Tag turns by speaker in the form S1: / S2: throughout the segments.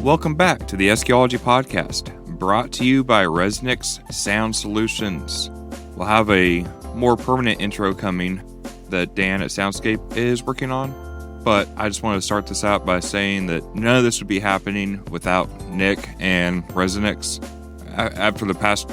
S1: Welcome back to the Eschaeology Podcast, brought to you by Resnick's Sound Solutions. We'll have a more permanent intro coming that Dan at Soundscape is working on, but I just wanted to start this out by saying that none of this would be happening without Nick and Resnick's. After the past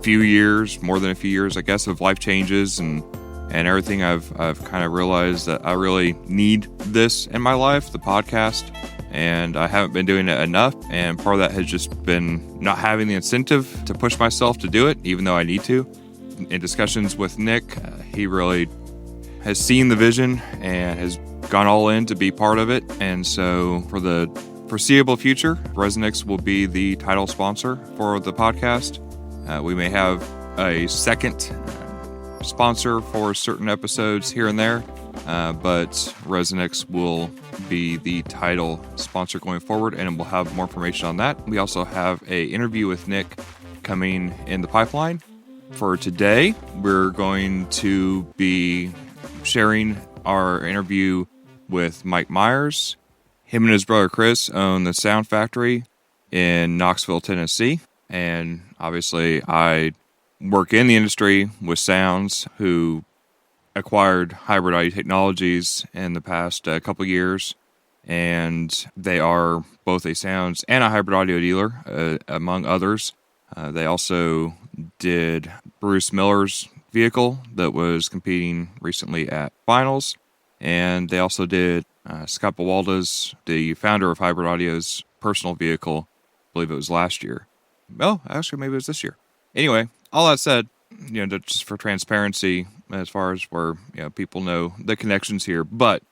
S1: few years, more than a few years, I guess, of life changes and everything, I've kind of realized that I really need this in my life, the podcast. And I haven't been doing it enough, and part of that has just been not having the incentive to push myself to do it, even though I need to. In discussions with Nick, he really has seen the vision and has gone all in to be part of it. And so for the foreseeable future, Resnick's will be the title sponsor for the podcast. We may have a second sponsor for certain episodes here and there, but Resnick's will be the title sponsor going forward, and we'll have more information on that. We also have an interview with Nick coming in the pipeline. For today, we're going to be sharing our interview with Mike Myers. Him and his brother Chris own the Sound Factory in Knoxville, Tennessee, and obviously I work in the industry with Sounds, who acquired Hybrid Audio Technologies in the past couple years, and they are both a Sounds and a Hybrid Audio dealer, among others. They also did Bruce Miller's vehicle that was competing recently at finals, and they also did Scott Bawalda's, the founder of Hybrid Audio's, personal vehicle. I believe it was last year. Oh, actually, maybe it was this year. Anyway, all that said, just for transparency, as far as where people know the connections here, but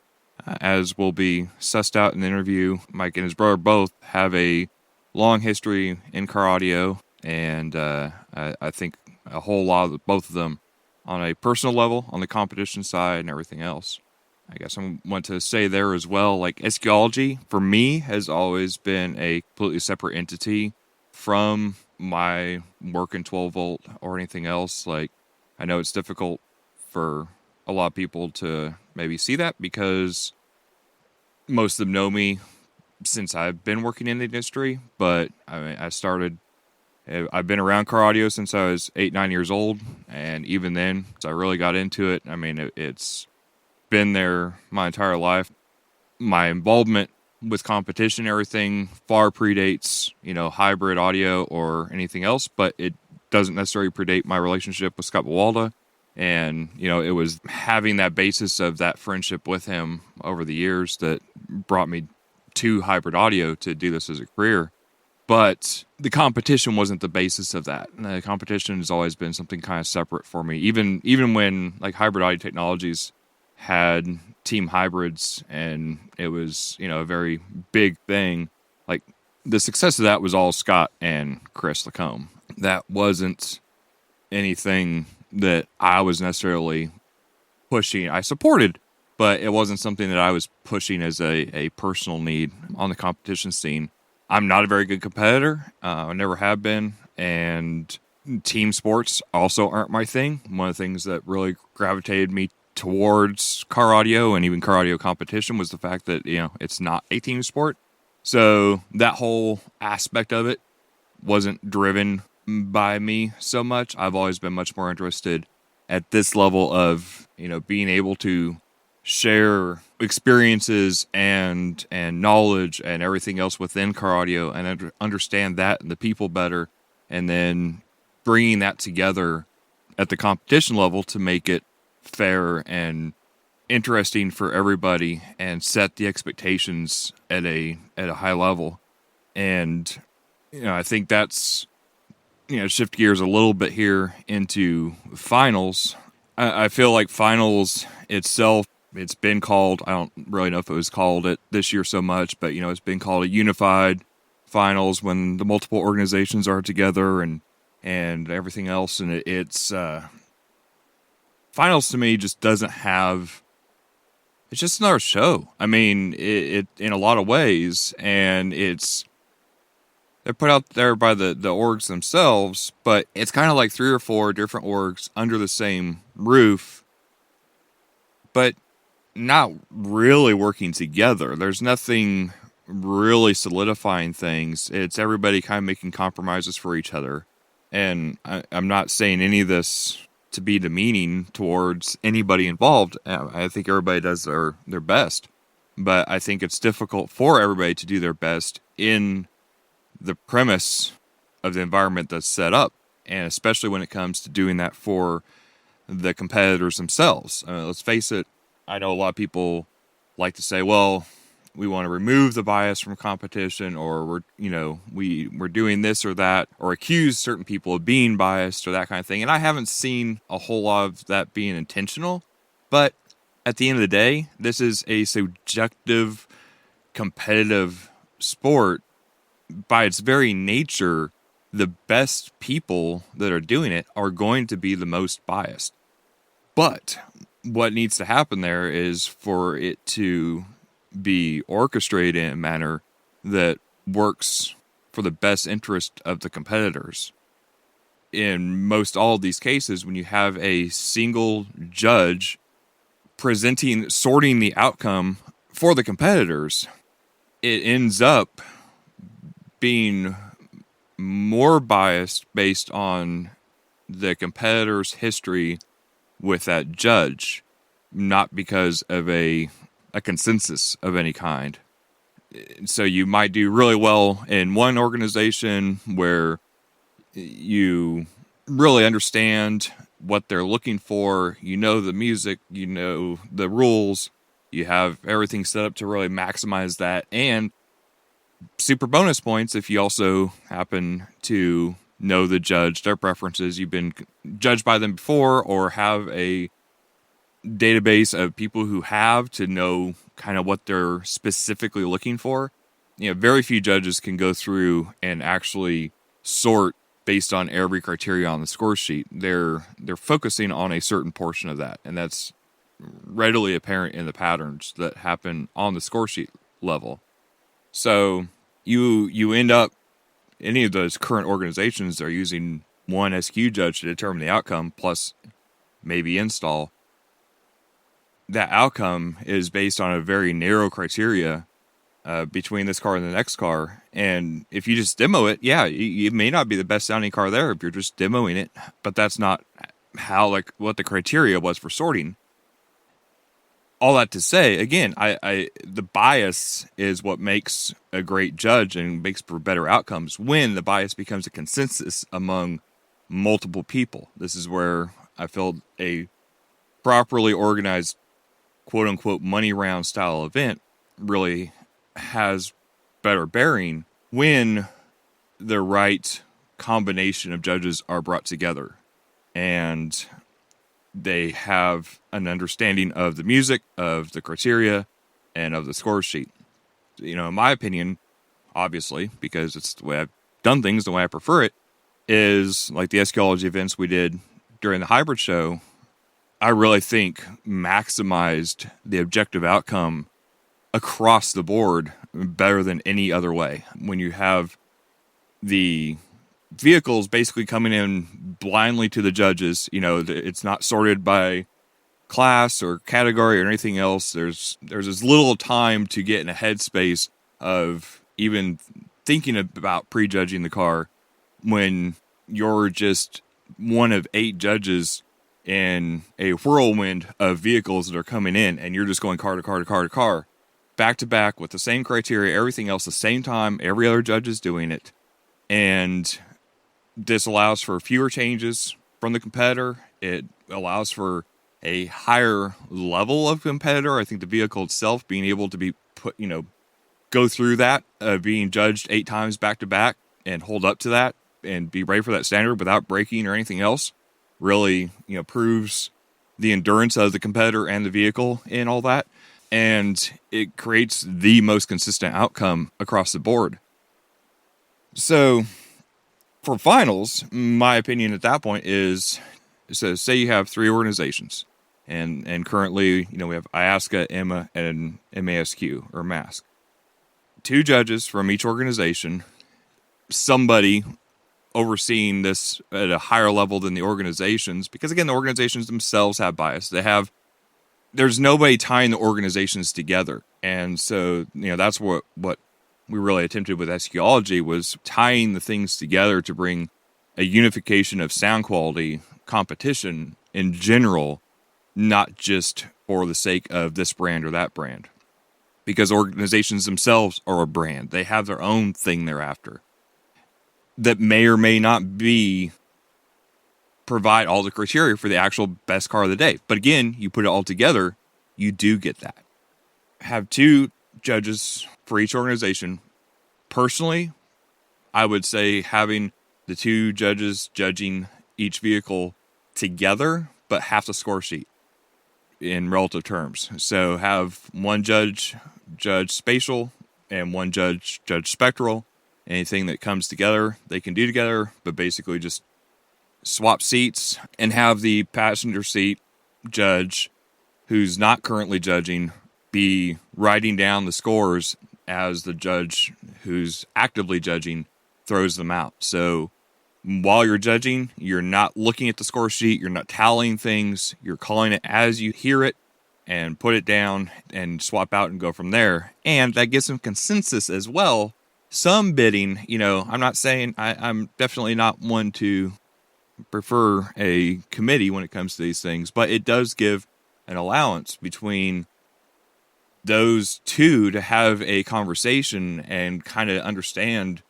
S1: as will be sussed out in the interview, Mike and his brother both have a long history in car audio, and I think a whole lot of both of them on a personal level, on the competition side and everything else. I guess I want to say there as well, like Eschaeology for me has always been a completely separate entity from my work in 12 volt or anything else. Like, I know it's difficult for a lot of people to maybe see that because most of them know me since I've been working in the industry, but I mean, I've been around car audio since I was 8-9 years old, and even then, as I really got into it, I mean, it's been there my entire life. My involvement with competition, everything far predates, hybrid audio or anything else, but it doesn't necessarily predate my relationship with Scott Bawalda. And, it was having that basis of that friendship with him over the years that brought me to hybrid audio to do this as a career. But the competition wasn't the basis of that. And the competition has always been something kind of separate for me. Even when like Hybrid Audio Technologies had team hybrids and it was, a very big thing, like the success of that was all Scott and Chris Lacombe. That wasn't anything that I was necessarily pushing. I supported, but it wasn't something that I was pushing as a personal need on the competition scene. I'm not a very good competitor. I never have been, and team sports also aren't my thing. One of the things that really gravitated me towards car audio and even car audio competition was the fact that, it's not a team sport. So that whole aspect of it wasn't driven by me so much. I've always been much more interested at this level of, being able to share experiences and knowledge and everything else within car audio and understand that and the people better, and then bringing that together at the competition level to make it fair and interesting for everybody and set the expectations at a high level. And I think that's shift gears a little bit here into finals. I feel like finals itself, it's been called, I don't really know if it was called it this year so much, but it's been called a unified finals when the multiple organizations are together and everything else. And it's finals to me just doesn't have, it's just another show. I mean, it in a lot of ways, and they're put out there by the orgs themselves, but it's kind of like 3 or 4 different orgs under the same roof, but not really working together. There's nothing really solidifying things. It's everybody kind of making compromises for each other. And I'm not saying any of this to be demeaning towards anybody involved. I think everybody does their best. But I think it's difficult for everybody to do their best in the premise of the environment that's set up. And especially when it comes to doing that for the competitors themselves. Let's face it, I know a lot of people like to say, well, we want to remove the bias from competition, or we're doing this or that, or accuse certain people of being biased or that kind of thing. And I haven't seen a whole lot of that being intentional. But at the end of the day, this is a subjective, competitive sport. By its very nature, the best people that are doing it are going to be the most biased. But what needs to happen there is for it to be orchestrated in a manner that works for the best interest of the competitors. In most all of these cases, when you have a single judge sorting the outcome for the competitors, it ends up being more biased based on the competitor's history with that judge, not because of a consensus of any kind. So you might do really well in one organization where you really understand what they're looking for, you know the music, you know the rules, you have everything set up to really maximize that, and super bonus points if you also happen to know the judge, their preferences, you've been judged by them before, or have a database of people who have to know kind of what they're specifically looking for. Very few judges can go through and actually sort based on every criteria on the score sheet. They're focusing on a certain portion of that, and that's readily apparent in the patterns that happen on the score sheet level. So you end up, any of those current organizations are using one SQ judge to determine the outcome, plus maybe install. That outcome is based on a very narrow criteria between this car and the next car. And if you just demo it, yeah, you may not be the best sounding car there if you're just demoing it, but that's not what the criteria was for sorting. All that to say, again, the bias is what makes a great judge and makes for better outcomes when the bias becomes a consensus among multiple people. This is where I feel a properly organized, quote-unquote, money round style event really has better bearing when the right combination of judges are brought together and they have an understanding of the music, of the criteria, and of the score sheet. In my opinion, obviously, because it's the way I've done things, the way I prefer it, is like the Escology events we did during the hybrid show, I really think maximized the objective outcome across the board better than any other way. When you have the vehicles basically coming in blindly to the judges, it's not sorted by class or category or anything else. There's as little time to get in a headspace of even thinking about prejudging the car when you're just one of 8 judges in a whirlwind of vehicles that are coming in, and you're just going car to car to car to car, back to back with the same criteria, everything else the same time, every other judge is doing it. And this allows for fewer changes from the competitor. It allows for a higher level of competitor. I think the vehicle itself being able to be put, go through that, being judged 8 times back to back and hold up to that and be ready for that standard without breaking or anything else really, proves the endurance of the competitor and the vehicle and all that. And it creates the most consistent outcome across the board. So for finals, my opinion at that point is, so say you have 3 organizations, and currently, we have IASCA, EMA, and MASQ, or MASC. 2 judges from each organization, somebody overseeing this at a higher level than the organizations, because again, the organizations themselves have bias. There's nobody tying the organizations together. And so, that's what we really attempted with Eschaeology was tying the things together to bring a unification of sound quality competition in general, not just for the sake of this brand or that brand. Because organizations themselves are a brand. They have their own thing they're after that may or may not provide all the criteria for the actual best car of the day. But again, you put it all together, you do get that. Have 2 judges for each organization. Personally, I would say having the 2 judges judging each vehicle together, but half the score sheet in relative terms. So have one judge spatial and one judge spectral. Anything that comes together, they can do together, but basically just swap seats, and have the passenger seat judge, who's not currently judging, be writing down the scores as the judge who's actively judging throws them out. So while you're judging, you're not looking at the score sheet, you're not tallying things, you're calling it as you hear it and put it down and swap out and go from there. And that gives some consensus as well. Some bidding, I'm not saying I'm definitely not one to prefer a committee when it comes to these things, but it does give an allowance between those 2 to have a conversation and kind of understand,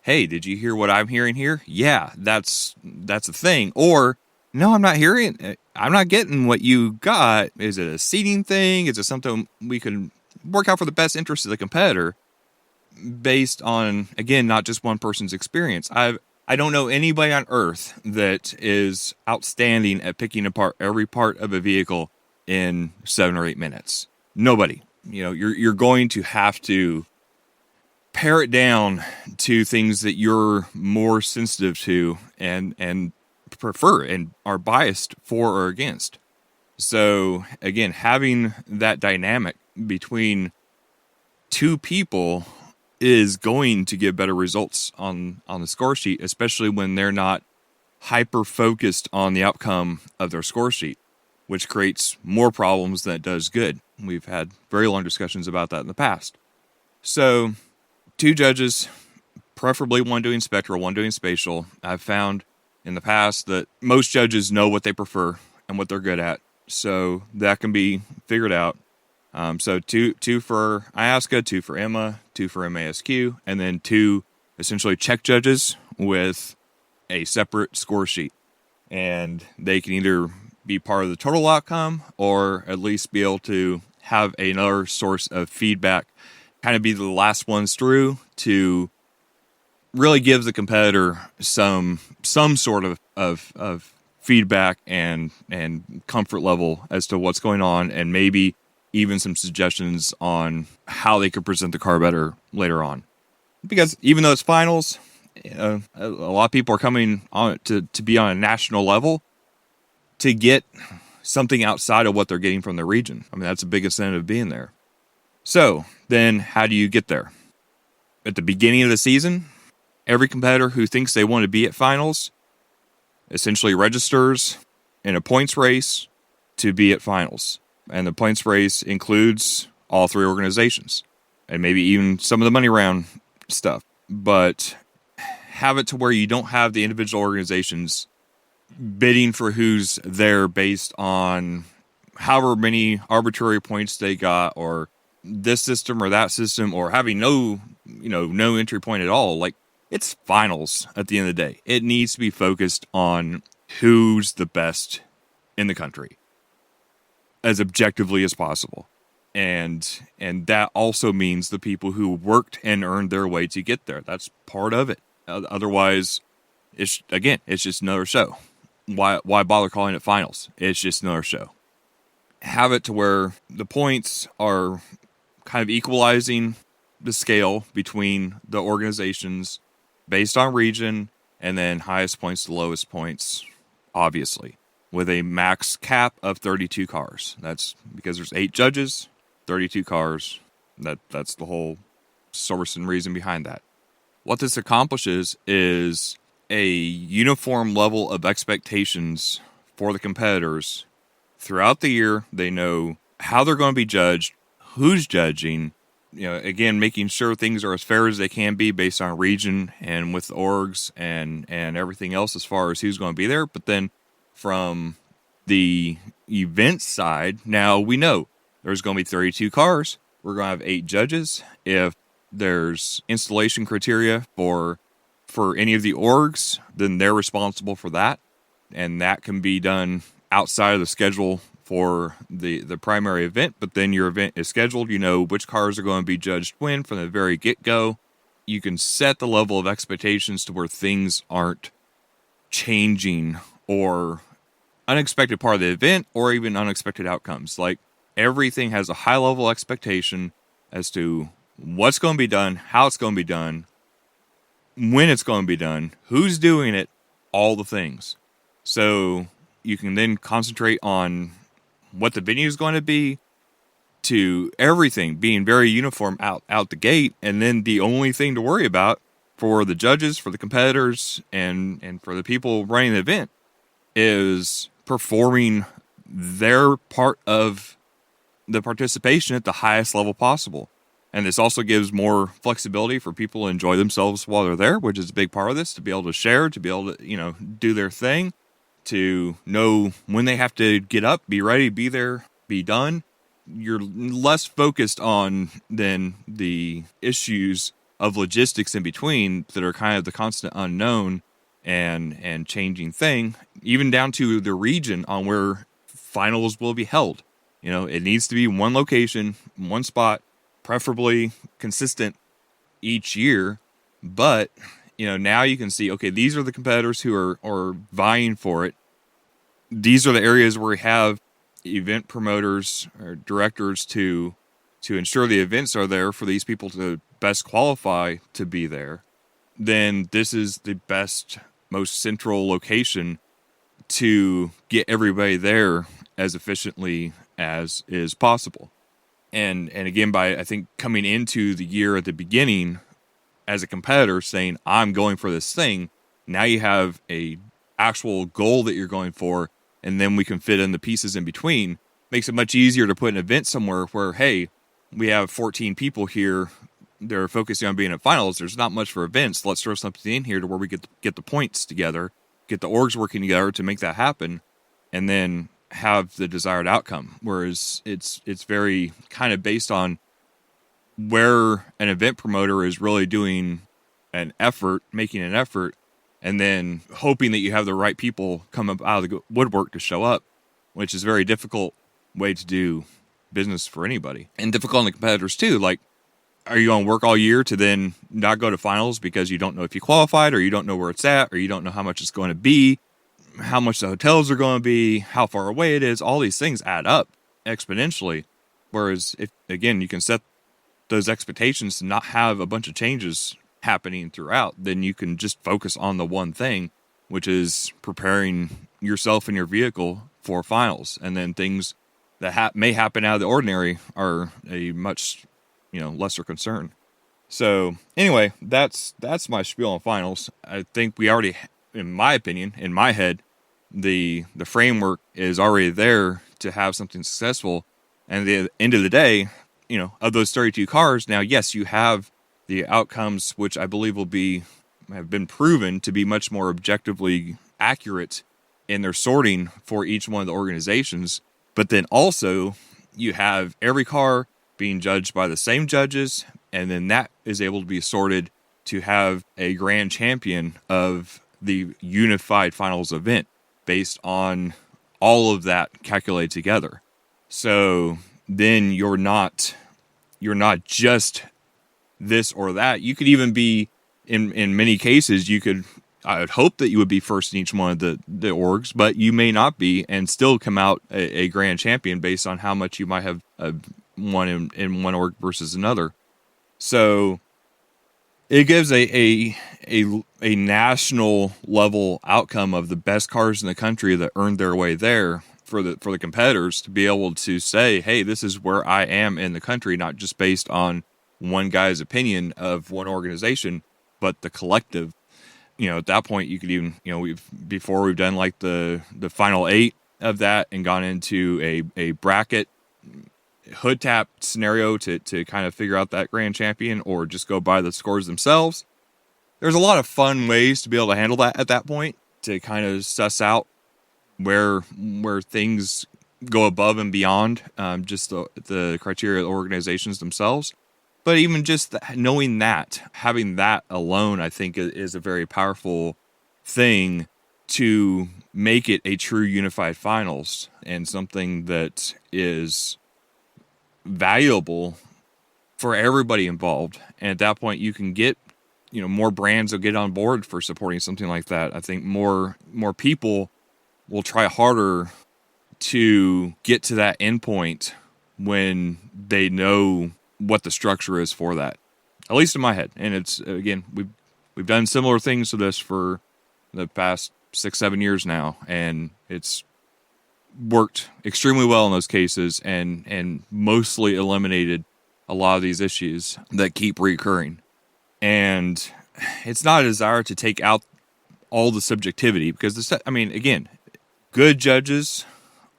S1: hey, did you hear what I'm hearing here? Yeah, that's a thing. Or, no, I'm not getting what you got. Is it a seating thing? Is it something we can work out for the best interest of the competitor based on, again, not just one person's experience? I don't know anybody on earth that is outstanding at picking apart every part of a vehicle in 7 or 8 minutes. Nobody. You're going to have to pare it down to things that you're more sensitive to and prefer and are biased for or against. So again, having that dynamic between 2 people is going to give better results on the score sheet, especially when they're not hyper focused on the outcome of their score sheet, which creates more problems than it does good. We've had very long discussions about that in the past. So 2 judges, preferably one doing spectral, one doing spatial. I've found in the past that most judges know what they prefer and what they're good at, so that can be figured out. So two for IASCA, 2 for EMA, 2 for MASQ, and then 2 essentially check judges with a separate score sheet. And they can either be part of the total outcome or at least be able to have another source of feedback, kind of be the last ones through to really give the competitor some sort of feedback and comfort level as to what's going on, and maybe even some suggestions on how they could present the car better later on. Because even though it's finals, a lot of people are coming on to be on a national level to get something outside of what they're getting from the region. I mean, that's a big incentive of being there. So then how do you get there? At the beginning of the season, every competitor who thinks they want to be at finals essentially registers in a points race to be at finals. And the points race includes all 3 organizations and maybe even some of the money round stuff. But have it to where you don't have the individual organizations bidding for who's there based on however many arbitrary points they got, or this system or that system, or having no entry point at all. Like, it's finals at the end of the day. It needs to be focused on who's the best in the country as objectively as possible. And that also means the people who worked and earned their way to get there. That's part of it. Otherwise, it's just another show. Why bother calling it finals? It's just another show. Have it to where the points are kind of equalizing the scale between the organizations based on region, and then highest points to lowest points, obviously, with a max cap of 32 cars. That's because there's 8 judges, 32 cars. That's the whole source and reason behind that. What this accomplishes is a uniform level of expectations for the competitors. Throughout the year, they know how they're going to be judged, who's judging, again, making sure things are as fair as they can be based on region and with the orgs and everything else as far as who's going to be there. But then from the event side, now we know there's going to be 32 cars. We're going to have 8 judges. If there's installation criteria for any of the orgs, then they're responsible for that. And that can be done outside of the schedule for the primary event, but then your event is scheduled. You know which cars are going to be judged when from the very get-go. You can set the level of expectations to where things aren't changing or unexpected part of the event or even unexpected outcomes. Like, everything has a high level expectation as to what's going to be done, how it's going to be done, when it's going to be done, who's doing it, all the things. So you can then concentrate on what the venue is going to be, to everything being very uniform out the gate. And then the only thing to worry about for the judges, for the competitors, and for the people running the event is performing their part of the participation at the highest level possible. And this also gives more flexibility for people to enjoy themselves while they're there, which is a big part of this, to be able to share, to be able to, do their thing, to know when they have to get up, be ready, be there, be done. You're less focused on than the issues of logistics in between that are kind of the constant unknown and changing thing, even down to the region on where finals will be held. It needs to be one location, one spot, preferably consistent each year. But now you can see, okay, these are the competitors who are vying for it. These are the areas where we have event promoters or directors to ensure the events are there for these people to best qualify to be there. Then this is the best, most central location to get everybody there as efficiently as is possible. And again, by, I think, coming into the year at the beginning as a competitor saying, I'm going for this thing, now you have a actual goal that you're going for, and then we can fit in the pieces in between. Makes it much easier to put an event somewhere where, hey, we have 14 people here, they're focusing on being at finals, there's not much for events, let's throw something in here to where we get the points together, get the orgs working together to make that happen, and then have the desired outcome. Whereas it's very kind of based on where an event promoter is really doing an effort, making an effort, and then hoping that you have the right people come up out of the woodwork to show up, which is a very difficult way to do business for anybody. And difficult on the competitors too. Like, are you going to work all year to then not go to finals because you don't know if you qualified, or you don't know where it's at, or you don't know how much it's going to be, how much the hotels are going to be, how far away it is? All these things add up exponentially. Whereas if, again, you can set those expectations to not have a bunch of changes happening throughout, then you can just focus on the one thing, which is preparing yourself and your vehicle for finals. And then things that may happen out of the ordinary are a much, lesser concern. So anyway, that's my spiel on finals. I think we already, in my opinion, in my head, the framework is already there to have something successful. And at the end of the day, of those 32 cars, now, yes, you have the outcomes, which I believe have been proven to be much more objectively accurate in their sorting for each one of the organizations. But then also you have every car being judged by the same judges, and then that is able to be sorted to have a grand champion of the unified finals event based on all of that calculated together. So then you're not just this or that. You could even be, in many cases, I would hope that you would be first in each one of the orgs, but you may not be and still come out a grand champion based on how much you might have won in one org versus another. So it gives a national level outcome of the best cars in the country that earned their way there for the competitors to be able to say, hey, this is where I am in the country, not just based on one guy's opinion of one organization, but the collective. At that point, you could even, we've done like the final 8 of that and gone into a bracket hood tap scenario to kind of figure out that grand champion, or just go by the scores themselves. There's a lot of fun ways to be able to handle that at that point, to kind of suss out where things go above and beyond just the criteria of the organizations themselves. But even just knowing that, having that alone, I think is a very powerful thing to make it a true unified finals, and something that is valuable for everybody involved. And at that point, you can get, more brands will get on board for supporting something like that. I think more people will try harder to get to that endpoint when they know what the structure is for that, at least in my head. And it's, again, we've done similar things to this for the past 6-7 years now, and it's worked extremely well in those cases, and mostly eliminated a lot of these issues that keep recurring. And it's not a desire to take out all the subjectivity, because again, good judges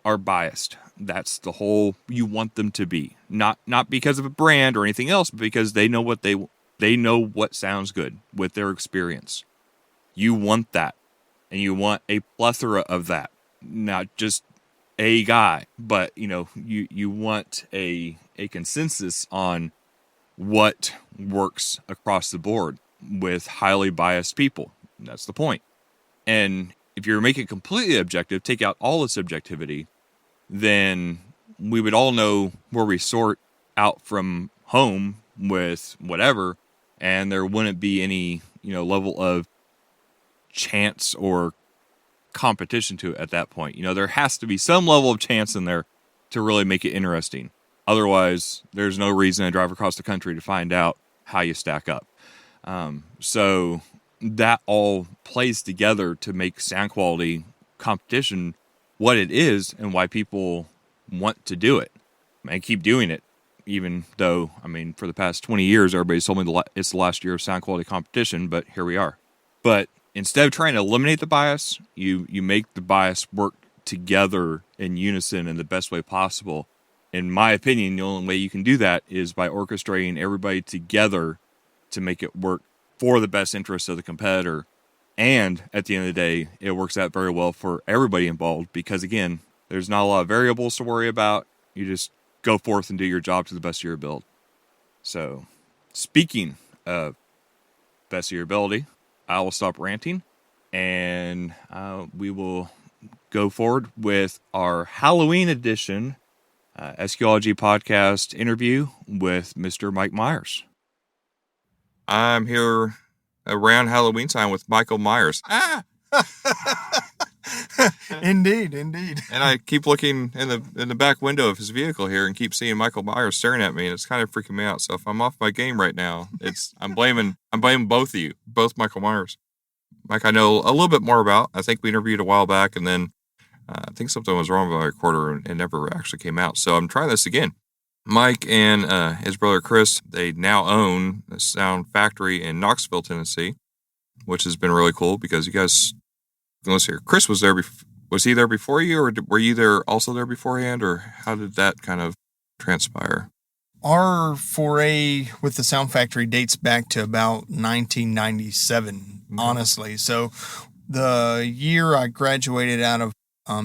S1: are biased. That's the whole, you want them to be, not because of a brand or anything else, but because they know what sounds good with their experience. You want that, and you want a plethora of that, not just a guy, but you want a consensus on what works across the board with highly biased people. That's the point. And if you're making it completely objective, take out all the subjectivity, then we would all know where we sort out from home with whatever, and there wouldn't be any, level of chance or competition to it at that point. There has to be some level of chance in there to really make it interesting. Otherwise, there's no reason to drive across the country to find out how you stack up. So that all plays together to make sound quality competition what it is, and why people want to do it and keep doing it. Even though, for the past 20 years, everybody's told me it's the last year of sound quality competition, but here we are. But instead of trying to eliminate the bias, you make the bias work together in unison in the best way possible. In my opinion, the only way you can do that is by orchestrating everybody together to make it work for the best interest of the competitor. And at the end of the day, it works out very well for everybody involved, because again, there's not a lot of variables to worry about. You just go forth and do your job to the best of your ability. So, speaking of best of your ability, I will stop ranting, and we will go forward with our Halloween edition SQology podcast interview with Mr. Mike Myers. I'm here around Halloween time with Michael Myers.
S2: Indeed. And
S1: I keep looking in the back window of his vehicle here and keep seeing Michael Myers staring at me, and it's kind of freaking me out. So if I'm off my game right now, I'm blaming both of you, both Michael Myers. Mike, I know a little bit more about. I think we interviewed a while back, and then I think something was wrong with my recorder and it never actually came out. So I'm trying this again. Mike and his brother Chris, they now own a sound factory in Knoxville, Tennessee, which has been really cool because you guys, let's hear, Chris was there. Was he there before you, or were you also there beforehand, or how did that kind of transpire?
S2: Our foray with the sound factory dates back to about 1997, honestly. So the year I graduated out of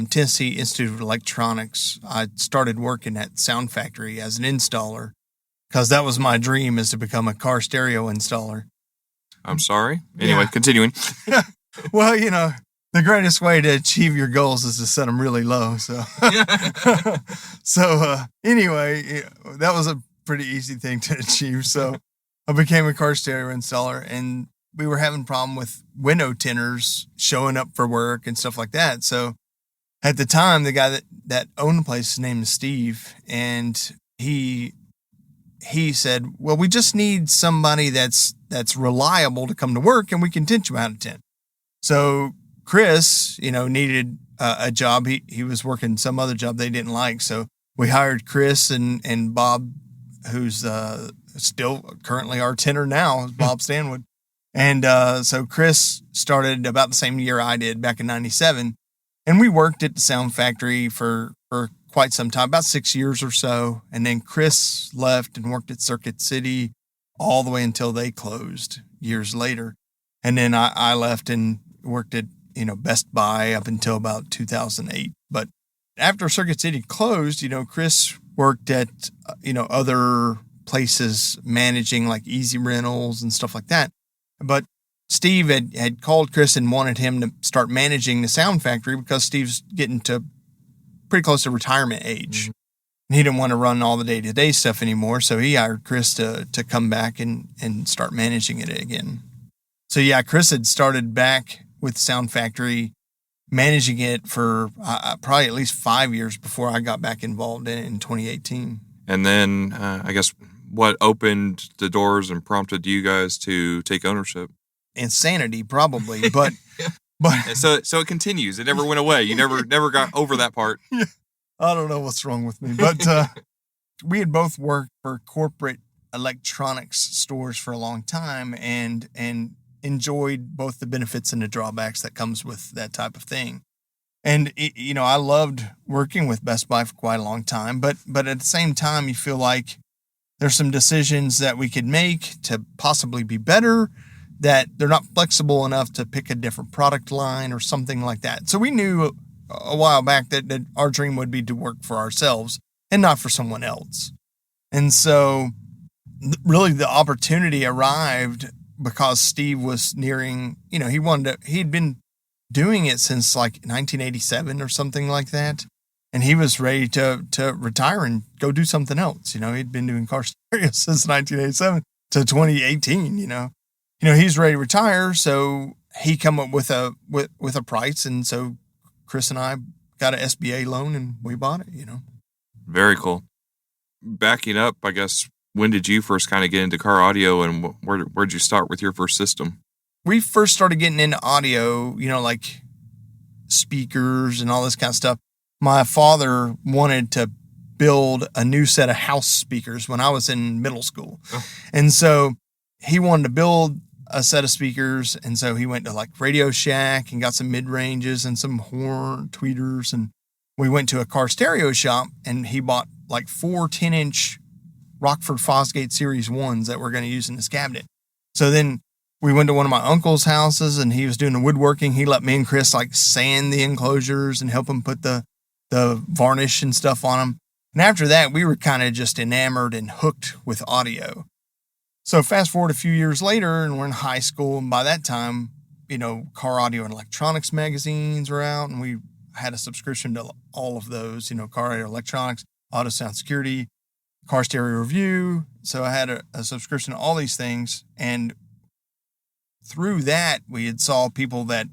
S2: Tennessee Institute of Electronics, I started working at Sound Factory as an installer, because that was my dream, is to become a car stereo installer.
S1: I'm sorry. Anyway, continuing.
S2: Well, the greatest way to achieve your goals is to set them really low. So, anyway, that was a pretty easy thing to achieve. So I became a car stereo installer, and we were having a problem with window tinners showing up for work and stuff like that. So at the time, the guy that owned the place, his name is Steve, and he said, well, we just need somebody that's reliable to come to work, and we can teach them how to tint. So Chris, needed a job. He was working some other job they didn't like. So we hired Chris and Bob, who's still currently our tinner now, Bob Stanwood. And so Chris started about the same year I did, back in 97. And we worked at the Sound Factory for quite some time, about 6 years or so. And then Chris left and worked at Circuit City all the way until they closed years later. And then I left and worked at, Best Buy up until about 2008. But after Circuit City closed, Chris worked at, other places managing like Easy Rentals and stuff like that. But Steve had called Chris and wanted him to start managing the Sound Factory because Steve's getting to pretty close to retirement age. Mm-hmm. He didn't want to run all the day-to-day stuff anymore, so he hired Chris to come back and start managing it again. So yeah, Chris had started back with Sound Factory, managing it for probably at least 5 years before I got back involved in it in 2018.
S1: And then I guess what opened the doors and prompted you guys to take ownership?
S2: Insanity, probably, but
S1: so it continues. It never went away. You never got over that part.
S2: Yeah. I don't know what's wrong with me, but we had both worked for corporate electronics stores for a long time and enjoyed both the benefits and the drawbacks that comes with that type of thing. And I loved working with Best Buy for quite a long time, but at the same time, you feel like there's some decisions that we could make to possibly be better, that they're not flexible enough to pick a different product line or something like that. So we knew a while back that our dream would be to work for ourselves and not for someone else. And so really the opportunity arrived because Steve was nearing, he'd been doing it since like 1987 or something like that. And he was ready to retire and go do something else. He'd been doing car stereo since 1987 to 2018, he's ready to retire. So he come up with a price. And so Chris and I got an SBA loan and we bought it,
S1: Very cool. Backing up, I guess, when did you first kind of get into car audio and where'd you start with your first system?
S2: We first started getting into audio, like speakers and all this kind of stuff. My father wanted to build a new set of house speakers when I was in middle school. Oh. And so he wanted to build a set of speakers. And so he went to like Radio Shack and got some mid-ranges and some horn tweeters. And we went to a car stereo shop and he bought like 4 10-inch Rockford Fosgate Series 1s that we're going to use in this cabinet. So then we went to one of my uncle's houses and he was doing the woodworking. He let me and Chris like sand the enclosures and help him put the varnish and stuff on them. And after that, we were kind of just enamored and hooked with audio. So fast forward a few years later and we're in high school. And by that time, car audio and electronics magazines were out and we had a subscription to all of those, car audio electronics, auto sound security, car stereo review. So I had a subscription to all these things. And through that, we had saw people that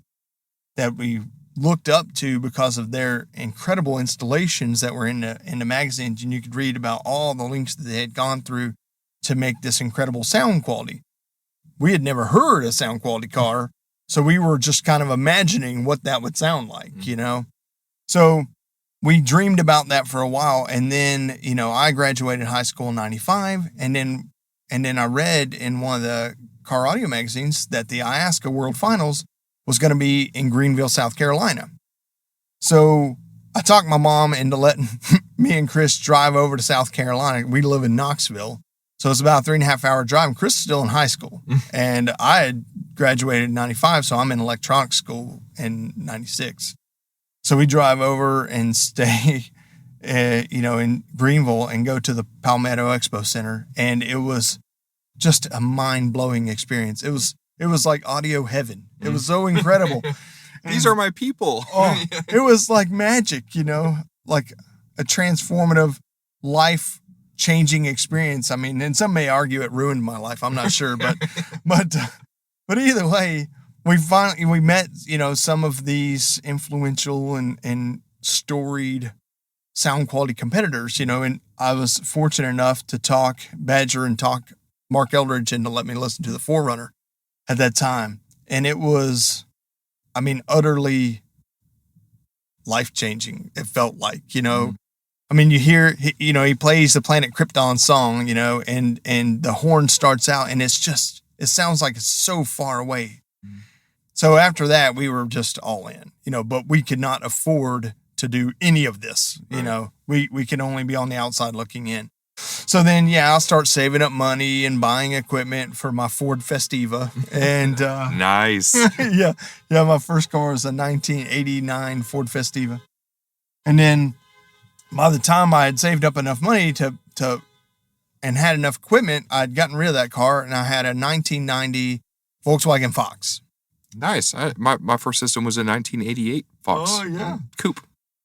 S2: we looked up to because of their incredible installations that were in the magazines. And you could read about all the links that they had gone through to make this incredible sound quality. We had never heard a sound quality car. So we were just kind of imagining what that would sound like, So we dreamed about that for a while. And then, I graduated high school in 95. And then I read in one of the car audio magazines that the IASCA World Finals was going to be in Greenville, South Carolina. So I talked my mom into letting me and Chris drive over to South Carolina. We live in Knoxville. So it's about a 3.5 hour drive. And Chris is still in high school. And I had graduated in 95. So I'm in electronics school in 96. So we drive over and stay, in Greenville and go to the Palmetto Expo Center. And it was just a mind-blowing experience. It was like audio heaven. It was so incredible.
S1: These are my people.
S2: It was like magic, like a transformative, life-changing experience. I mean, and some may argue it ruined my life. I'm not sure, but either way, we met, some of these influential and storied sound quality competitors, and I was fortunate enough to talk Badger and talk Mark Eldridge into let me listen to the Forerunner at that time. And it was, utterly life-changing. It felt like, you hear, he plays the Planet Krypton song, and the horn starts out and it sounds like it's so far away. So after that, we were just all in, but we could not afford to do any of this. You know, we can only be on the outside looking in. So then, I'll start saving up money and buying equipment for my Ford Festiva. And
S1: nice.
S2: yeah, my first car was a 1989 Ford Festiva. And then by the time I had saved up enough money to and had enough equipment, I'd gotten rid of that car, and I had a 1990 Volkswagen Fox.
S1: Nice. My first system was a 1988 Fox.
S2: Oh, yeah.
S1: Coupe.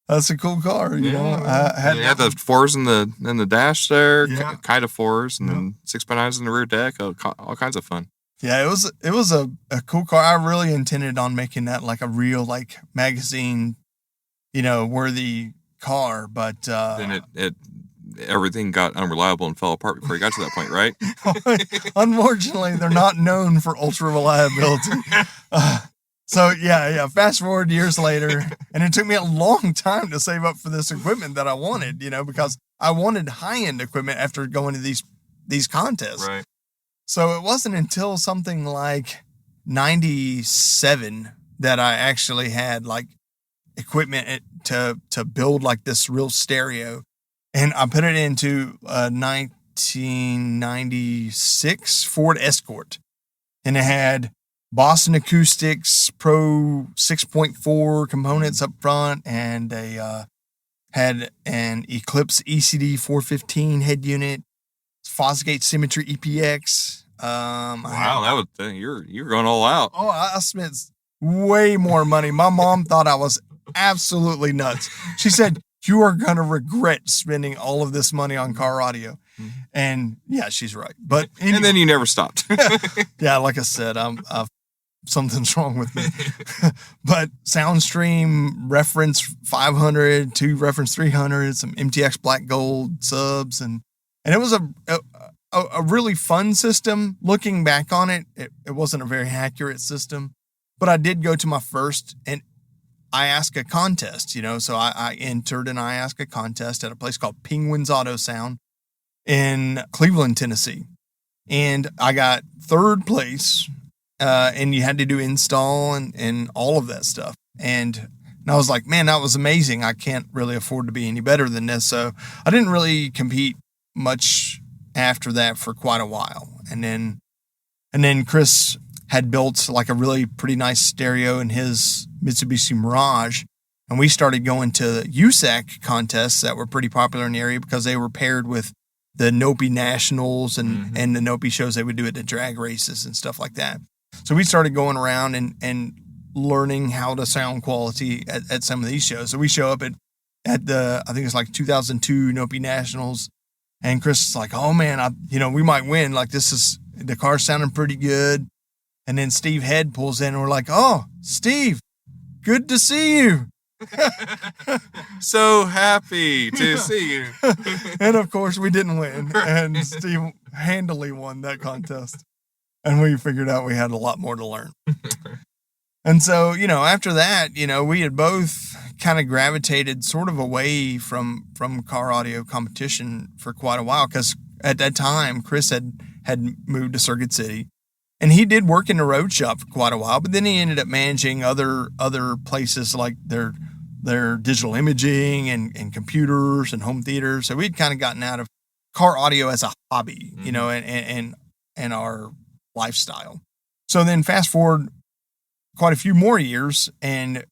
S2: That's a cool car, you know. I
S1: had the fours in the dash there,
S2: Yeah.
S1: kind of fours, and then 6x9s in the rear deck, all kinds of fun.
S2: Yeah, it was a cool car. I really intended on making that like a real like magazine, you know, worthy car, but
S1: Then everything got unreliable and fell apart before you got to that point, right?
S2: unfortunately, they're not known for ultra reliability. So fast forward years later, and it took me a long time to save up for this equipment that I wanted, you know, because I wanted high-end equipment after going to these contests.
S1: Right.
S2: So it wasn't until something like 97 that I actually had like equipment to build like this real stereo. And I put it into a 1996 Ford Escort. And it had Boston Acoustics Pro 6.4 components up front, and had an Eclipse ECD 415 head unit, Fosgate Symmetry EPX.
S1: Wow, that was you're going all out.
S2: Oh, I spent way more money. My mom thought I was absolutely nuts. She said, "You are going to regret spending all of this money on car audio." Mm-hmm. And yeah, she's right. But anyway,
S1: and then you never stopped.
S2: Yeah, like I said, something's wrong with me. But Soundstream Reference 500, two Reference 300, some MTX Black Gold subs, and it was a really fun system. Looking back on it, it wasn't a very accurate system, but I did go to my first and I asked a contest, you know, so I entered and I asked a contest at a place called Penguins Auto Sound in Cleveland, Tennessee. And I got third place, and you had to do install and all of that stuff. And I was like, man, that was amazing. I can't really afford to be any better than this. So I didn't really compete much after that for quite a while. And then Chris had built like a really pretty nice stereo in his Mitsubishi Mirage. And we started going to USAC contests that were pretty popular in the area because they were paired with the Nopi Nationals and the Nopi shows they would do at the drag races and stuff like that. So we started going around and learning how to sound quality at some of these shows. So we show up at the, I think it's like 2002 Nopi Nationals. And Chris is like, oh man, we might win. Like the car's sounding pretty good. And then Steve Head pulls in and we're like, oh, Steve, good to see you.
S1: So happy to see you.
S2: And of course we didn't win. And Steve handily won that contest. And we figured out we had a lot more to learn. And so, after that, we had both kind of gravitated sort of away from car audio competition for quite a while. Because at that time, Chris had moved to Circuit City. And he did work in the road shop for quite a while. But then he ended up managing other places like their digital imaging and computers and home theaters. So we'd kind of gotten out of car audio as a hobby, and our lifestyle. So then fast forward quite a few more years, and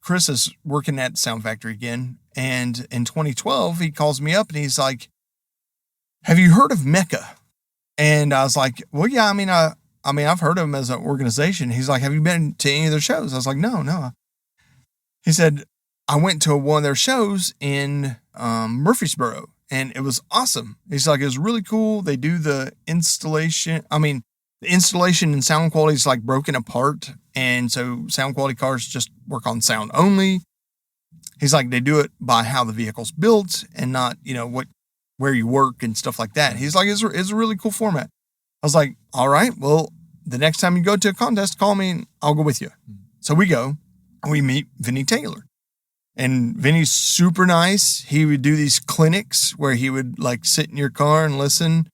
S2: Chris is working at Sound Factory again. And in 2012, he calls me up and he's like, have you heard of Mecca? And I was like, well, yeah, I've heard of them as an organization. He's like, have you been to any of their shows? I was like, no. He said, I went to one of their shows in Murfreesboro, and it was awesome. He's like, it was really cool. They do the installation. The installation and sound quality is like broken apart. And so sound quality cars just work on sound only. He's like, they do it by how the vehicle's built and not, where you work and stuff like that. He's like, it's a really cool format. I was like, all right, well, the next time you go to a contest, call me and I'll go with you. So we go and we meet Vinny Taylor. And Vinny's super nice. He would do these clinics where he would like sit in your car and listen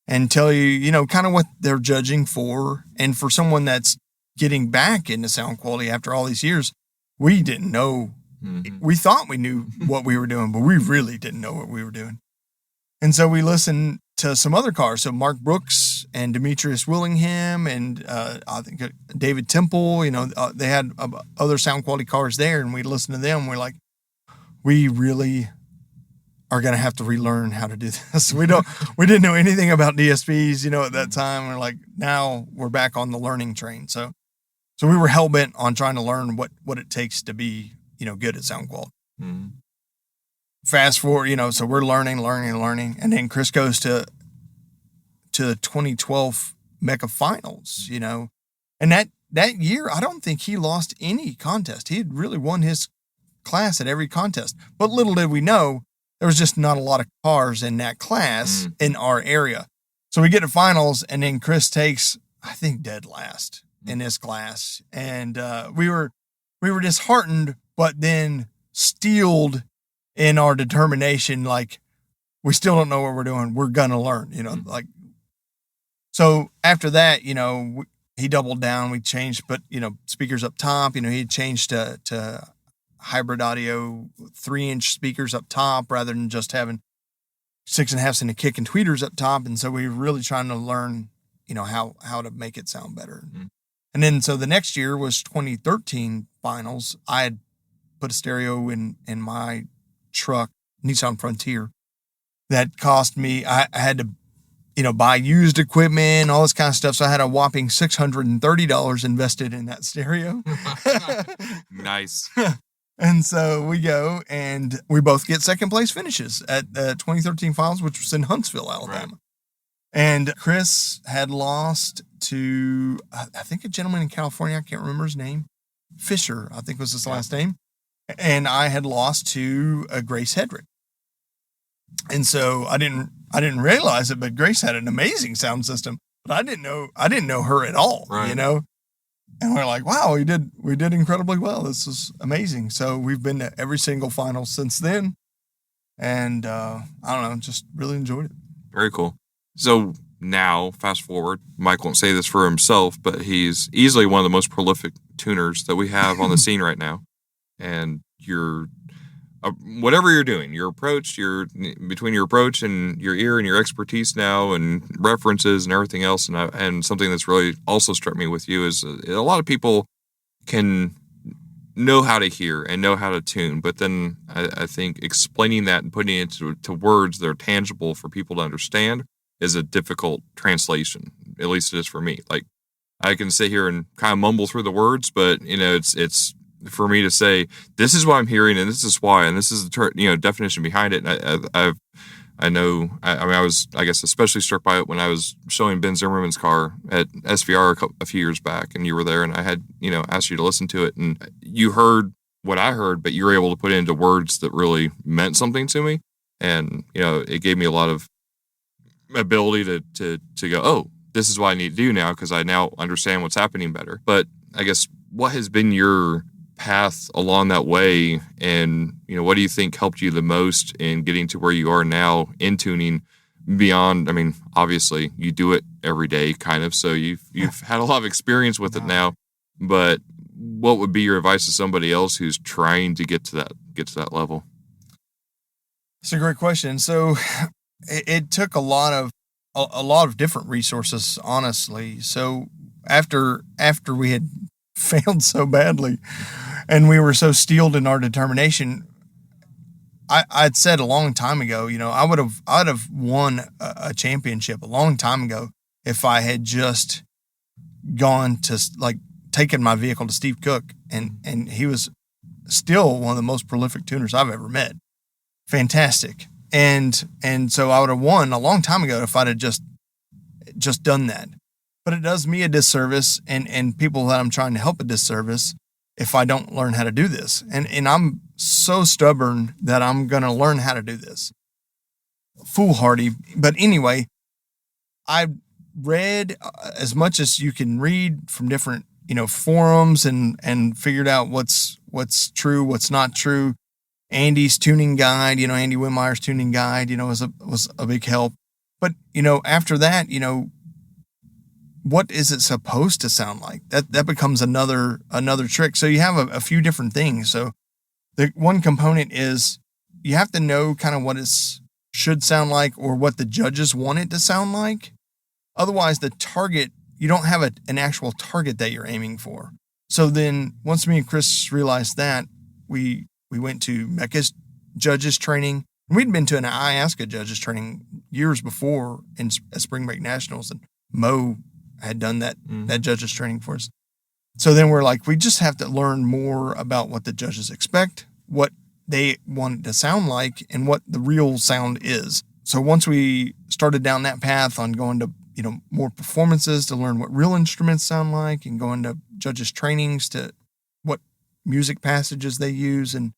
S2: and tell you, kind of what they're judging for. And for someone that's getting back into sound quality after all these years, we didn't know we thought we knew what we were doing, but we really didn't know what we were doing. And so we listened to some other cars. So Mark Brooks and Demetrius Willingham and I think David Temple, they had other sound quality cars there, and we listened to them. We're like, we really are going to have to relearn how to do this. We didn't know anything about DSPs, at that time. We're like, now we're back on the learning train. So we were hell bent on trying to learn what it takes to be, good at sound quality. Mm-hmm. Fast forward, so we're learning. And then Chris goes to the 2012 Mecca finals, and that year, I don't think he lost any contest. He had really won his class at every contest, but little did we know, there was just not a lot of cars in that class in our area. So we get to finals, and then Chris takes, I think, dead last in this class. And we were disheartened, but then steeled in our determination, like, we still don't know what we're doing. We're going to learn, So after that, he doubled down. We changed, but, speakers up top, he had changed to hybrid audio, 3-inch speakers up top rather than just having 6.5s and a kick and tweeters up top. And so we were really trying to learn, how to make it sound better. Mm-hmm. And then, so the next year was 2013 finals. I had put a stereo in my truck, Nissan Frontier, that cost me, I had to, buy used equipment, all this kind of stuff. So I had a whopping $630 invested in that stereo.
S1: Nice.
S2: And so we go and we both get second place finishes at the 2013 finals, which was in Huntsville, Alabama. Right. And Chris had lost to, I think, a gentleman in California. I can't remember his name. Fisher, I think was his last name. And I had lost to Grace Hedrick. And so I didn't realize it, but Grace had an amazing sound system, but I didn't know her at all,
S1: right.
S2: And we're like, wow, we did incredibly well. This is amazing. So we've been to every single final since then. And I don't know, just really enjoyed it.
S1: Very cool. So now, fast forward, Mike won't say this for himself, but he's easily one of the most prolific tuners that we have on the scene right now. And whatever you're doing, your approach, between your approach and your ear and your expertise now and references and everything else. And something that's really also struck me with you is a lot of people can know how to hear and know how to tune, but then I think explaining that and putting it to words that are tangible for people to understand is a difficult translation. At least it is for me. Like, I can sit here and kind of mumble through the words, but it's for me to say, this is what I'm hearing, and this is why, and this is the definition behind it. And I was, I guess, especially struck by it when I was showing Ben Zimmerman's car at SVR a few years back, and you were there, and I had, asked you to listen to it, and you heard what I heard, but you were able to put it into words that really meant something to me. And, it gave me a lot of ability to go, oh, this is what I need to do now, because I now understand what's happening better. But I guess, what has been your path along that way, and what do you think helped you the most in getting to where you are now in tuning beyond? I mean, obviously you do it every day, kind of, so you've had a lot of experience with it now, but what would be your advice to somebody else who's trying to get to that level?
S2: It's a great question. So it took a lot of different resources, honestly. So after we had failed so badly and we were so steeled in our determination, I'd said a long time ago, I'd have won a championship a long time ago if I had just gone to, like, taken my vehicle to Steve Cook, and he was still one of the most prolific tuners I've ever met. Fantastic. And so I would have won a long time ago if I'd have just done that. But it does me a disservice and people that I'm trying to help a disservice if I don't learn how to do this. And I'm so stubborn that I'm going to learn how to do this. Foolhardy. But anyway, I read as much as you can read from different, forums and figured out what's true, what's not true. Andy's tuning guide, Andy Wimeyer's tuning guide, was a big help. But, after that, what is it supposed to sound like? That becomes another trick. So you have a few different things. So The one component is you have to know kind of what it should sound like or what the judges want it to sound like. Otherwise, the target, you don't have an actual target that you're aiming for. So then once me and Chris realized that, we went to Mecca's judges training. We'd been to an IASCA judges training years before at Spring Break Nationals, and Mo had done that judges training for us. So then we're like, we just have to learn more about what the judges expect, what they want it to sound like, and what the real sound is. So once we started down that path on going to, more performances to learn what real instruments sound like, and going to judges trainings to what music passages they use and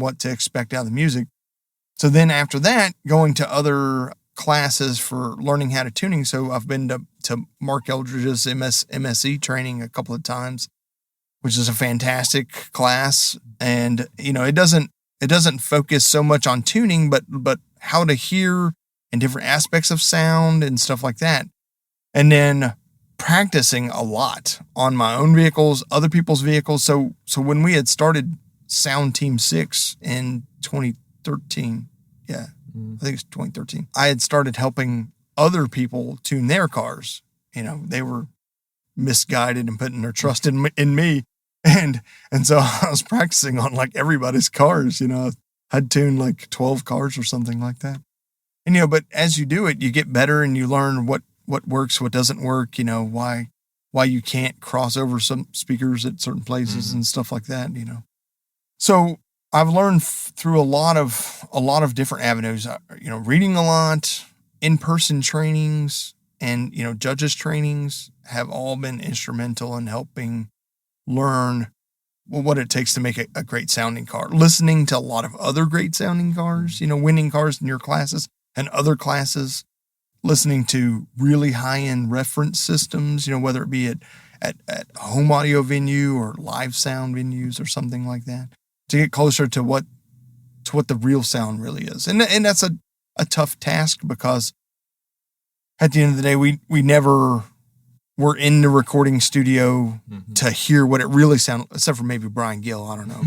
S2: what to expect out of the music. So then after that, going to other classes for learning how to tuning. So I've been to Mark Eldridge's MSE training a couple of times, which is a fantastic class. And, it doesn't focus so much on tuning, but how to hear and different aspects of sound and stuff like that. And then practicing a lot on my own vehicles, other people's vehicles. So when we had started Sound Team 6 in 2013, I think it's 2013, I had started helping other people tune their cars. They were misguided and putting their trust in me. And so I was practicing on like everybody's cars, I'd tuned like 12 cars or something like that. And, but as you do it, you get better and you learn what works, what doesn't work, why you can't cross over some speakers at certain places and stuff like that, So I've learned through a lot of different avenues, reading a lot, in-person trainings, and, judges trainings have all been instrumental in helping learn what it takes to make a great sounding car. Listening to a lot of other great sounding cars, winning cars in your classes and other classes, listening to really high-end reference systems, whether it be at home audio venue or live sound venues or something like that, to get closer to what the real sound really is. And that's a tough task, because at the end of the day, we never were in the recording studio to hear what it really sounded, except for maybe Brian Gill, I don't know.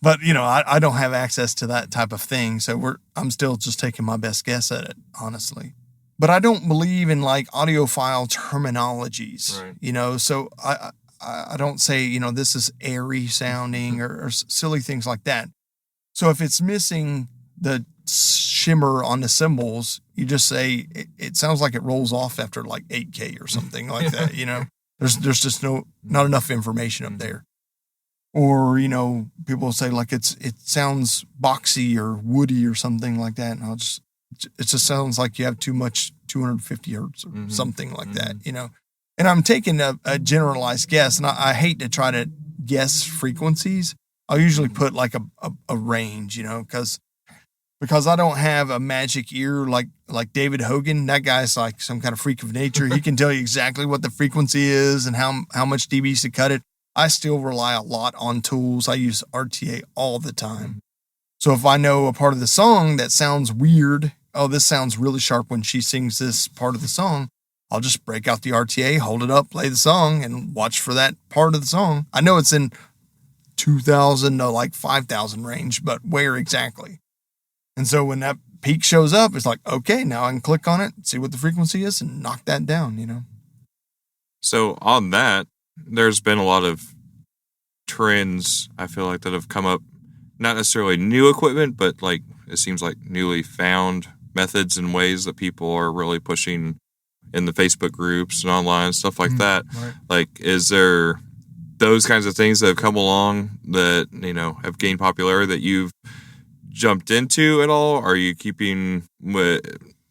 S2: But I don't have access to that type of thing. So I'm still just taking my best guess at it, honestly. But I don't believe in like audiophile terminologies, right. So I don't say, this is airy sounding or silly things like that. So if it's missing the shimmer on the cymbals, you just say it sounds like it rolls off after like 8K or something like that. There's just not enough information up there. Or, people say like it sounds boxy or woody or something like that. And it just sounds like you have too much 250 hertz or something like that, And I'm taking a generalized guess, and I hate to try to guess frequencies. I'll usually put like a range, because I don't have a magic ear like David Hogan. That guy's like some kind of freak of nature. He can tell you exactly what the frequency is and how much dBs to cut it. I still rely a lot on tools. I use RTA all the time. So if I know a part of the song that sounds weird, this sounds really sharp when she sings this part of the song, I'll just break out the RTA, hold it up, play the song, and watch for that part of the song. I know it's in 2,000 to like 5,000 range, but where exactly? And so when that peak shows up, it's like, okay, now I can click on it, see what the frequency is, and knock that down,
S1: So on that, there's been a lot of trends, I feel like, that have come up, not necessarily new equipment, but like it seems like newly found methods and ways that people are really pushing in the Facebook groups and online, stuff like that. Right. Like, is there those kinds of things that have come along that, have gained popularity that you've jumped into at all? Are you keeping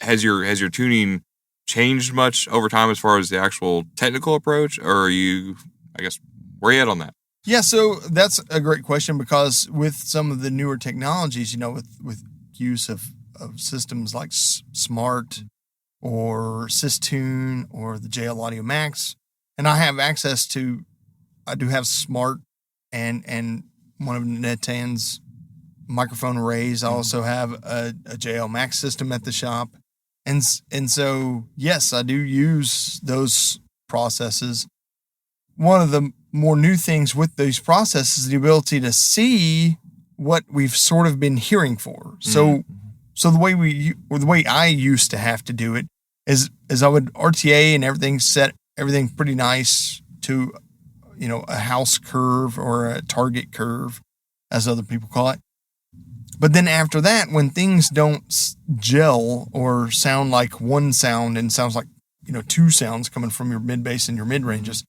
S1: has your tuning changed much over time as far as the actual technical approach, or are you, I guess, where are you at on that?
S2: Yeah, so that's a great question, because with some of the newer technologies, with use of systems like Smart or Systune or the JL Audio Max, and I have access to, I do have Smart and one of Netan's microphone arrays. I also have a JL Max system at the shop. And so, yes, I do use those processes. One of the more new things with these processes is the ability to see what we've sort of been hearing for. So the way I used to have to do it is I would RTA and everything, set everything pretty nice to, a house curve or a target curve, as other people call it. But then after that, when things don't gel or sound like one sound and sounds like, two sounds coming from your mid bass and your mid ranges,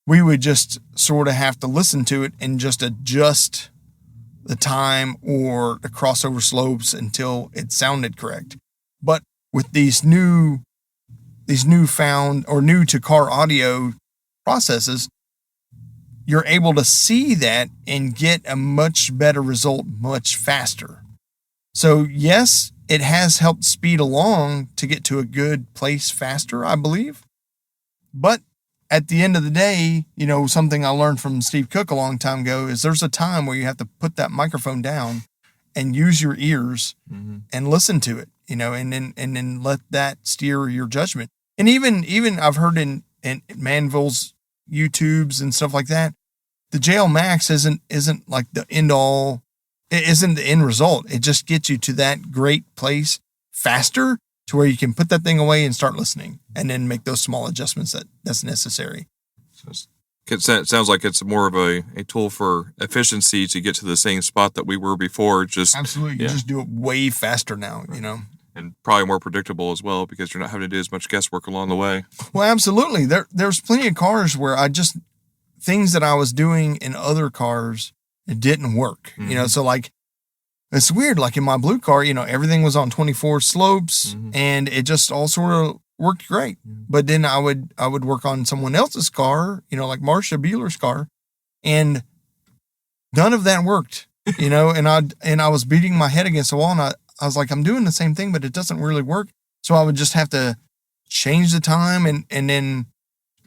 S2: we would just sort of have to listen to it and just adjust the time or the crossover slopes until it sounded correct. But with these newfound or new to car audio processes, you're able to see that and get a much better result much faster. So yes, it has helped speed along to get to a good place faster, I believe. But at the end of the day, something I learned from Steve Cook a long time ago is there's a time where you have to put that microphone down and use your ears and listen to it, and then let that steer your judgment. And even I've heard in Manville's YouTubes and stuff like that, the JL Max isn't like the end all. It isn't the end result. It just gets you to that great place faster to where you can put that thing away and start listening and then make those small adjustments that's necessary.
S1: So it sounds like it's more of a tool for efficiency to get to the same spot that we were before.
S2: Absolutely. You just do it way faster now,
S1: And probably more predictable as well because you're not having to do as much guesswork along the way.
S2: Well, absolutely. There's plenty of cars where things that I was doing in other cars, it didn't work. So like, it's weird. Like in my blue car, everything was on 24 slopes and it just all sort of worked great. But then I would work on someone else's car, like Marcia Bueller's car, and none of that worked, and I was beating my head against the wall, and I was like, I'm doing the same thing, but it doesn't really work. So I would just have to change the time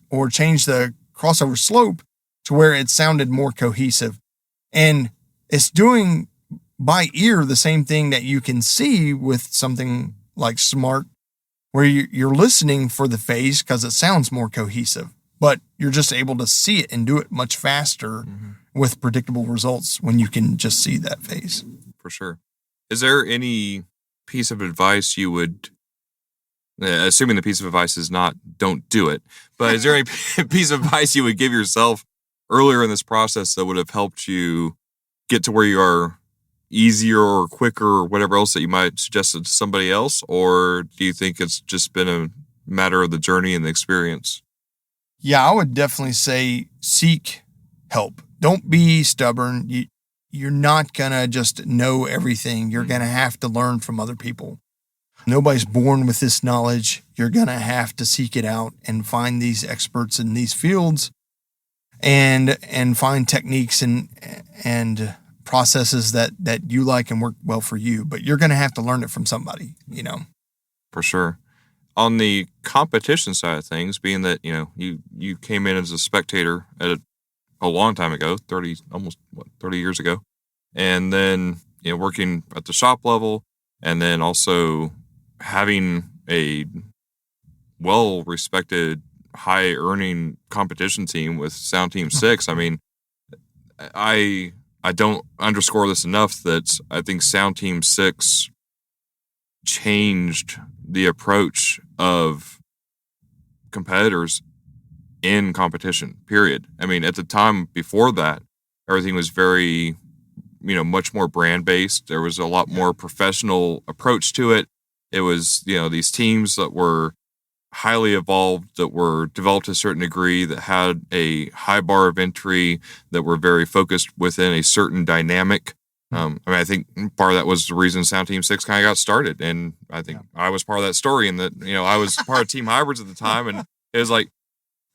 S2: or change the crossover slope to where it sounded more cohesive. And it's doing by ear the same thing that you can see with something like Smart, where you're listening for the phase because it sounds more cohesive, but you're just able to see it and do it much faster with predictable results when you can just see that phase.
S1: For sure. Is there any piece of advice you would, assuming the piece of advice is not don't do it, but is there any piece of advice you would give yourself earlier in this process that would have helped you get to where you are easier or quicker or whatever else that you might suggest to somebody else? Or do you think it's just been a matter of the journey and the experience?
S2: Yeah, I would definitely say seek help. Don't be stubborn. You're not going to just know everything. You're going to have to learn from other people. Nobody's born with this knowledge. You're going to have to seek it out and find these experts in these fields and find techniques and processes that you like and work well for you. But you're going to have to learn it from somebody,
S1: For sure. On the competition side of things, being that, you came in as a spectator at a long time ago, 30 years ago. And then, working at the shop level and then also having a well-respected, high-earning competition team with Sound Team 6. I mean, I don't underscore this enough that I think Sound Team 6 changed the approach of competitors in competition, period. I mean, at the time before that, everything was very, much more brand-based. There was a lot more professional approach to it. It was, these teams that were highly evolved, that were developed to a certain degree, that had a high bar of entry, that were very focused within a certain dynamic. I think part of that was the reason Sound Team 6 kind of got started. And I think I was part of that story, and that, I was part of Team Hybrids at the time. And it was like,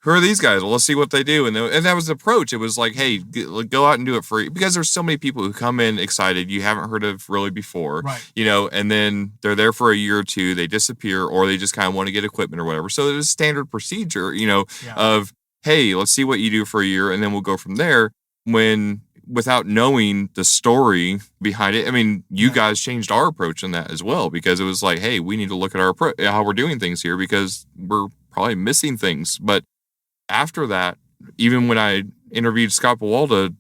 S1: who are these guys? Well, let's see what they do. And that was the approach. It was like, hey, go out and do it free. Because there's so many people who come in excited you haven't heard of really before,
S2: right.
S1: And then they're there for a year or two, they disappear, or they just kind of want to get equipment or whatever. So there's a standard procedure, of, hey, let's see what you do for a year, and then we'll go from there. Without knowing the story behind it, I mean, you guys changed our approach in that as well, because it was like, hey, we need to look at our how we're doing things here, because we're probably missing things. But after that, even when I interviewed Scott Bawalda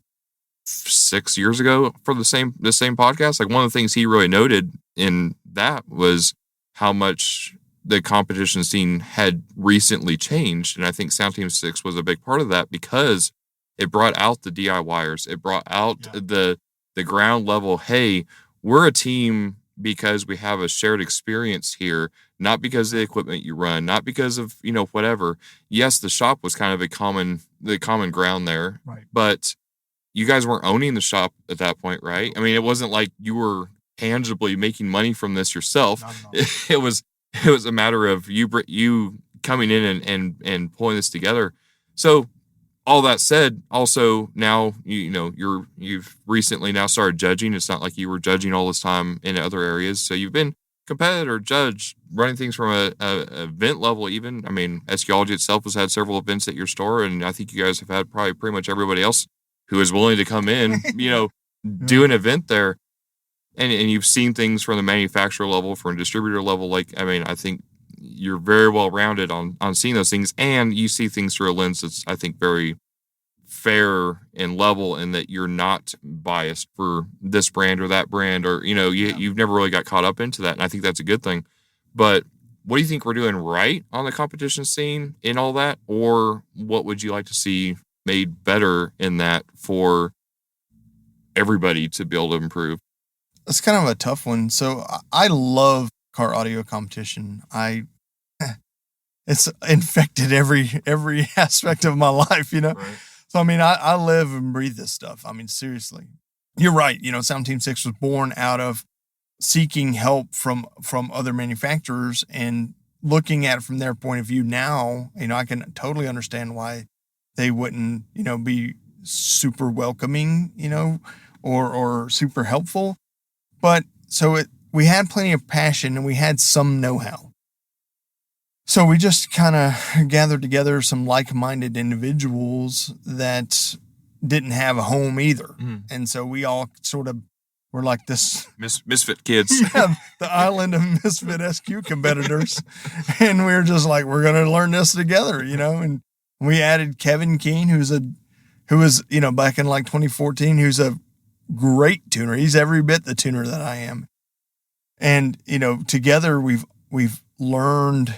S1: 6 years ago for the same podcast. Like, one of the things he really noted in that was how much the competition scene had recently changed. And I think Sound Team 6 was a big part of that, because it brought out the DIYers. It brought out the ground level. Hey, we're a team because we have a shared experience here, not because of the equipment you run, not because of, whatever. Yes, the shop was kind of the common ground there,
S2: right,
S1: but you guys weren't owning the shop at that point, right? I mean, it wasn't like you were tangibly making money from this yourself. It was a matter of you coming in and pulling this together. So all that said, also now you've recently now started judging. It's not like you were judging all this time in other areas. So you've been competitor, judge, running things from a event level even. I mean, Eschaeology itself has had several events at your store, and I think you guys have had probably pretty much everybody else who is willing to come in, do an event there. And you've seen things from the manufacturer level, from distributor level. Like, I mean, I think you're very well rounded on seeing those things, and you see things through a lens that's, I think, very fair and level, in that you're not biased for this brand or that brand, or, you've never really got caught up into that. And I think that's a good thing. But what do you think we're doing right on the competition scene in all that? Or what would you like to see made better in that for everybody to be able to improve?
S2: It's kind of a tough one. So I love car audio competition. It's infected every aspect of my life, Right. So, I mean, I live and breathe this stuff. I mean, seriously, you're right. Sound Team 6 was born out of seeking help from other manufacturers and looking at it from their point of view. Now, I can totally understand why they wouldn't, be super welcoming, or super helpful. But so we had plenty of passion and we had some know-how. So we just kind of gathered together some like-minded individuals that didn't have a home either. Mm. And so we all sort of were like this...
S1: misfit kids.
S2: Yeah, the island of misfit SQ competitors. And we were just like, we're going to learn this together, And we added Kevin Keene, who was, back in like 2014, who's a great tuner. He's every bit the tuner that I am. And, together we've learned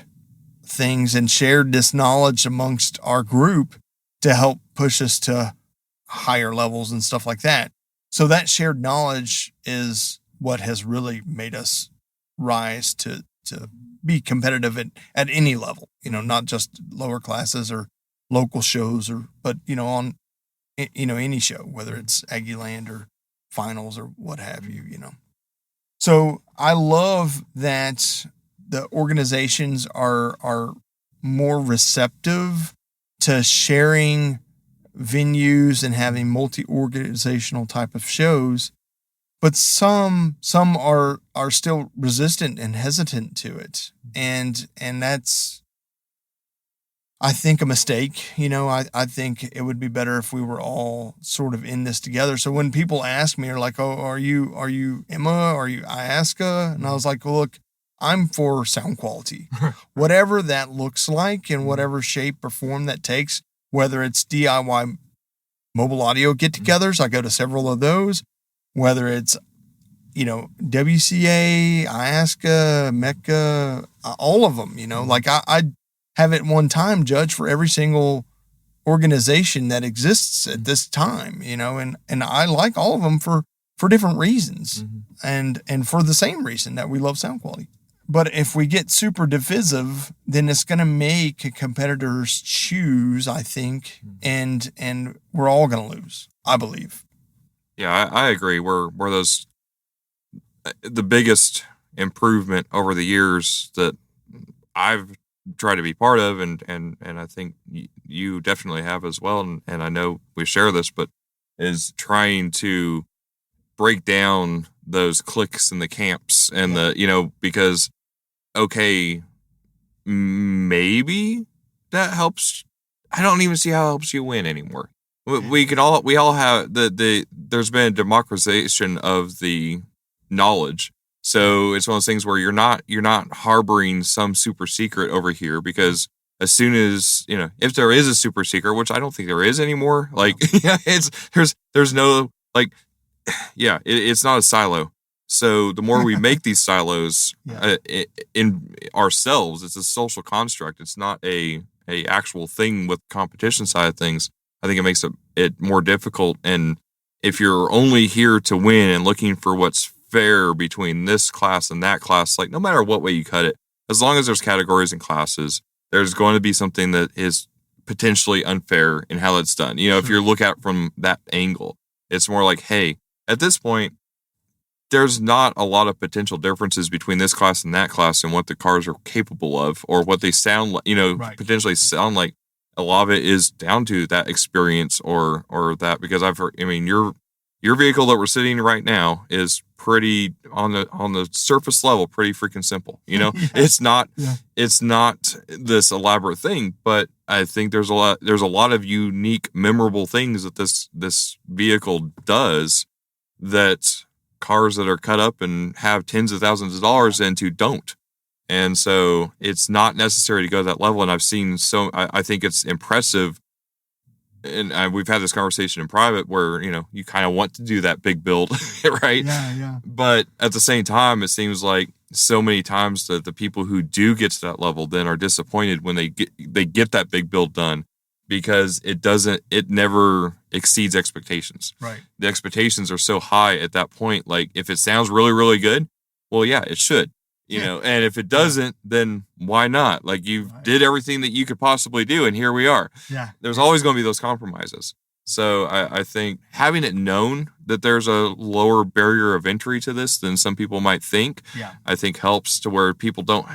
S2: things and shared this knowledge amongst our group to help push us to higher levels and stuff like that. So that shared knowledge is what has really made us rise to be competitive at any level, not just lower classes or local shows, but on any show, whether it's Aggieland or finals or what have you. So I love that the organizations are more receptive to sharing venues and having multi-organizational type of shows, but some are still resistant and hesitant to it, and that's, I think, a mistake. I think it would be better if we were all sort of in this together. So when people ask me, are like, "Oh, are you Emma? Are you Iasca?" And I was like, "Well, look, I'm for sound quality, whatever that looks like in whatever shape or form that takes, whether it's DIY mobile audio get-togethers. I go to several of those, whether it's, WCA, Iasca, Mecca, all of them, like I have at one time judge for every single organization that exists at this time, and I like all of them for different reasons, and for the same reason that we love sound quality. But if we get super divisive, then it's going to make competitors choose, I think, and we're all going to lose, I believe.
S1: Yeah, I agree. We're those, the biggest improvement over the years that I've tried to be part of, and I think you definitely have as well, and I know we share this, but is trying to break down those cliques and the camps and because, okay, maybe that helps. I don't even see how it helps you win anymore. We all have there's been a democratization of the knowledge. So it's one of those things where you're not harboring some super secret over here, because as soon as, if there is a super secret, which I don't think there is anymore, like, there's no like, yeah, it's not a silo. So the more we make these silos in ourselves, it's a social construct. It's not a actual thing with competition side of things. I think it makes it more difficult. And if you're only here to win and looking for what's fair between this class and that class, like no matter what way you cut it, as long as there's categories and classes, there's going to be something that is potentially unfair in how it's done. You know, if you look at it from that angle, it's more like, hey, at this point, there's not a lot of potential differences between this class and that class and what the cars are capable of or what they sound like, potentially sound like. A lot of it is down to that experience or that, because I've heard, I mean, your vehicle that we're sitting in right now is pretty on the surface level, pretty freaking simple. You know, it's not this elaborate thing, but I think there's a lot of unique, memorable things that this vehicle does that cars that are cut up and have tens of thousands of dollars into don't. And so it's not necessary to go to that level. And I've seen I think it's impressive. And we've had this conversation in private where, you kind of want to do that big build, right?
S2: Yeah.
S1: But at the same time, it seems like so many times that the people who do get to that level then are disappointed when they get that big build done, because it never exceeds expectations.
S2: Right.
S1: The expectations are so high at that point. Like if it sounds really, really good, well, yeah, it should, and if it doesn't, then why not? Like you did everything that you could possibly do. And here we are.
S2: Yeah.
S1: There's always going to be those compromises. So I think having it known that there's a lower barrier of entry to this than some people might think, I think helps to where people don't.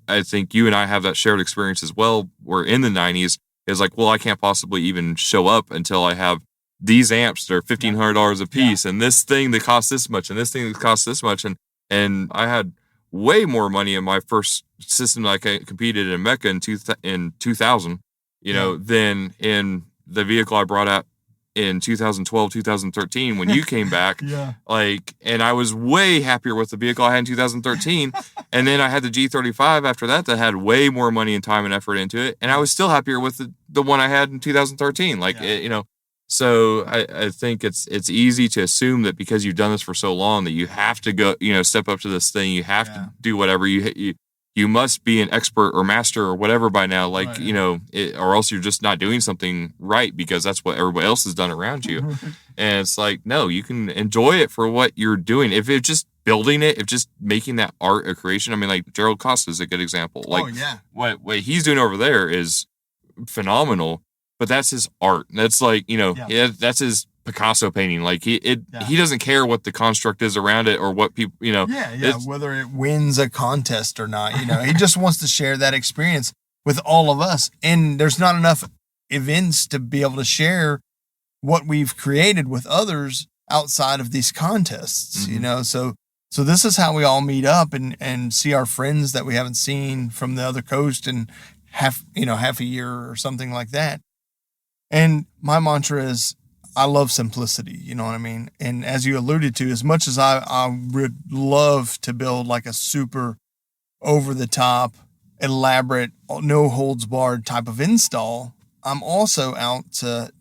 S1: I think you and I have that shared experience as well. Where in the 90s, is like, well, I can't possibly even show up until I have these amps that are $1,500 a piece, and this thing that costs this much, and this thing that costs this much, and I had way more money in my first system that I competed in Mecca in 2000, than in the vehicle I brought out in 2012, 2013 when you came back. And I was way happier with the vehicle I had in 2013. And then I had the G35 after that had way more money and time and effort into it. And I was still happier with the one I had in 2013. So I think it's easy to assume that because you've done this for so long that you have to go, step up to this thing. You have to do whatever you must be an expert or master or whatever by now, or else you're just not doing something right because that's what everybody else has done around you. And it's like, no, you can enjoy it for what you're doing. If it's just building it, if just making that art a creation. I mean, like Gerald Costa is a good example. Like what he's doing over there is phenomenal, but that's his art. That's like, that's his Picasso painting. Like he doesn't care what the construct is around it or what people,
S2: whether it wins a contest or not, he just wants to share that experience with all of us. And there's not enough events to be able to share what we've created with others outside of these contests, so this is how we all meet up and see our friends that we haven't seen from the other coast in half a year or something like that. And my mantra is, I love simplicity, you know what I mean? And as you alluded to, as much as I would love to build like a super over-the-top, elaborate, no-holds-barred type of install, I'm also out to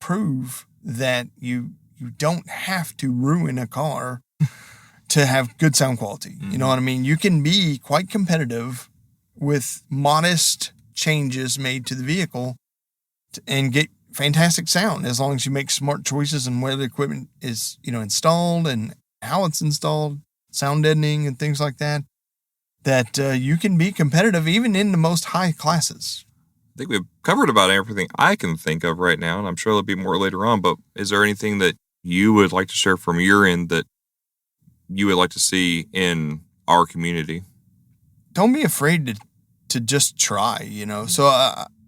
S2: prove that you don't have to ruin a car to have good sound quality. You know what I mean? You can be quite competitive with modest changes made to the vehicle and get fantastic sound as long as you make smart choices on where the equipment is, installed and how it's installed, sound deadening and things like that, you can be competitive even in the most high classes.
S1: I think we've covered about everything I can think of right now, and I'm sure there'll be more later on, but is there anything that you would like to share from your end that you would like to see in our community?
S2: Don't be afraid to just try, So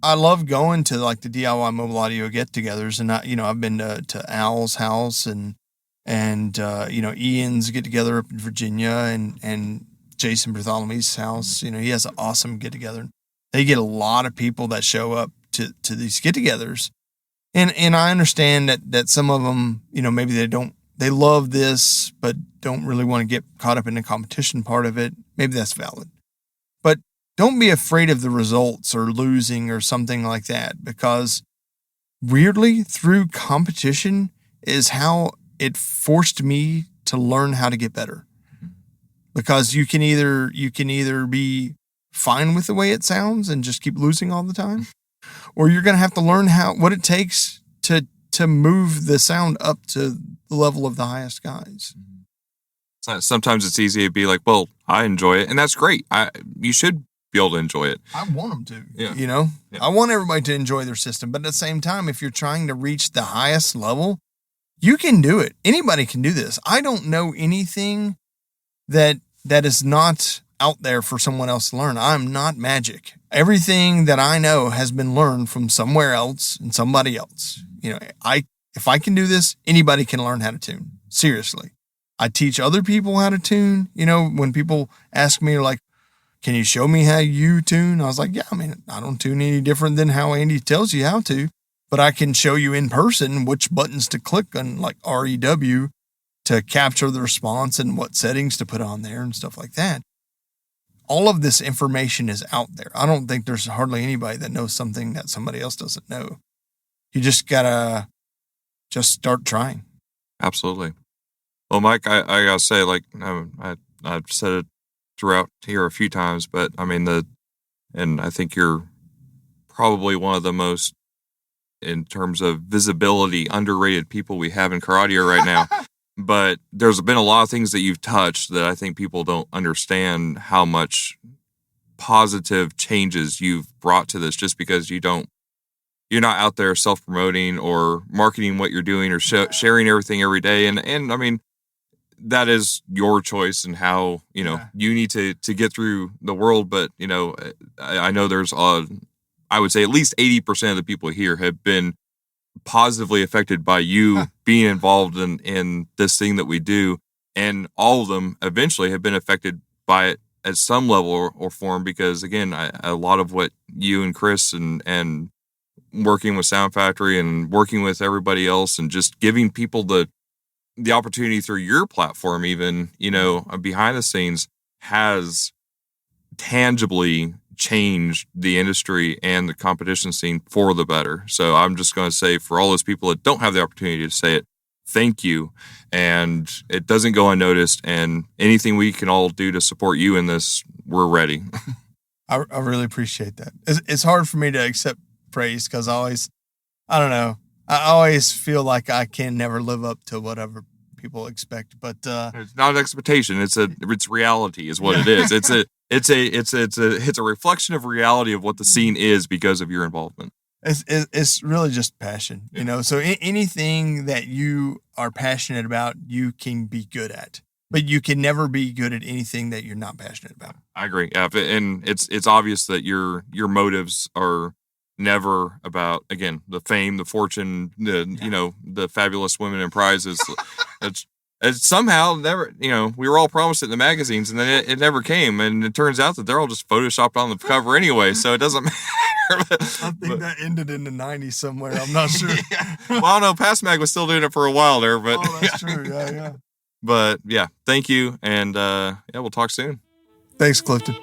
S2: I love going to like the DIY mobile audio get-togethers, and I've been to Al's house and Ian's get-together up in Virginia and Jason Bartholomew's house. He has an awesome get-together. They get a lot of people that show up to these get-togethers, and I understand that some of them, maybe they love this but don't really want to get caught up in the competition part of it. Maybe that's valid, but don't be afraid of the results or losing or something like that, because weirdly, through competition is how it forced me to learn how to get better, because you can either be fine with the way it sounds and just keep losing all the time, or you're going to have to learn what it takes to move the sound up to the level of the highest guys.
S1: Sometimes it's easy to be like, well, I enjoy it, and that's great. You should be able to enjoy it.
S2: I want them to, Yeah. I want everybody to enjoy their system, but at the same time, if you're trying to reach the highest level, you can do it. Anybody can do this. I don't know anything that is not out there for someone else to learn. I'm not magic. Everything that I know has been learned from somewhere else and somebody else. If I can do this, anybody can learn how to tune. Seriously. I teach other people how to tune. When people ask me, like, can you show me how you tune? I was like, yeah, I don't tune any different than how Andy tells you how to, but I can show you in person which buttons to click on, like REW, to capture the response and what settings to put on there and stuff like that. All of this information is out there. I don't think there's hardly anybody that knows something that somebody else doesn't know. You just gotta start trying.
S1: Absolutely. Well, Mike, I gotta say, like, I've said it throughout here a few times, but and I think you're probably one of the most, in terms of visibility, underrated people we have in car audio right now. But there's been a lot of things that you've touched that I think people don't understand how much positive changes you've brought to this, just because you're not out there self-promoting or marketing what you're doing or sharing everything every day. And that is your choice and how, you need to get through the world. But, I know there's, I would say at least 80% of the people here have been positively affected by you being involved in this thing that we do. And all of them eventually have been affected by it at some level or form, because again, a lot of what you and Chris and working with Sound Factory and working with everybody else and just giving people the opportunity through your platform, even, behind the scenes, has tangibly changed the industry and the competition scene for the better. So I'm just going to say, for all those people that don't have the opportunity to say it, thank you. And it doesn't go unnoticed, and anything we can all do to support you in this, we're ready.
S2: I really appreciate that. It's hard for me to accept praise, because I don't know. I always feel like I can never live up to whatever people expect, but
S1: it's not an expectation. It's reality is what it is. It's a reflection of reality of what the scene is because of your involvement.
S2: It's really just passion, so anything that you are passionate about, you can be good at, but you can never be good at anything that you're not passionate about.
S1: I agree. Yeah, and it's obvious that your motives are never about, again, the fame, the fortune, the fabulous women and prizes. It's somehow never, we were all promised it in the magazines, and then it never came. And it turns out that they're all just photoshopped on the cover anyway. So it doesn't matter.
S2: I think that ended in the 90s somewhere. I'm not sure.
S1: Yeah. Well, I don't know. Past Mag was still doing it for a while there, but
S2: that's true. Yeah.
S1: But yeah, thank you. And we'll talk soon.
S2: Thanks, Clifton.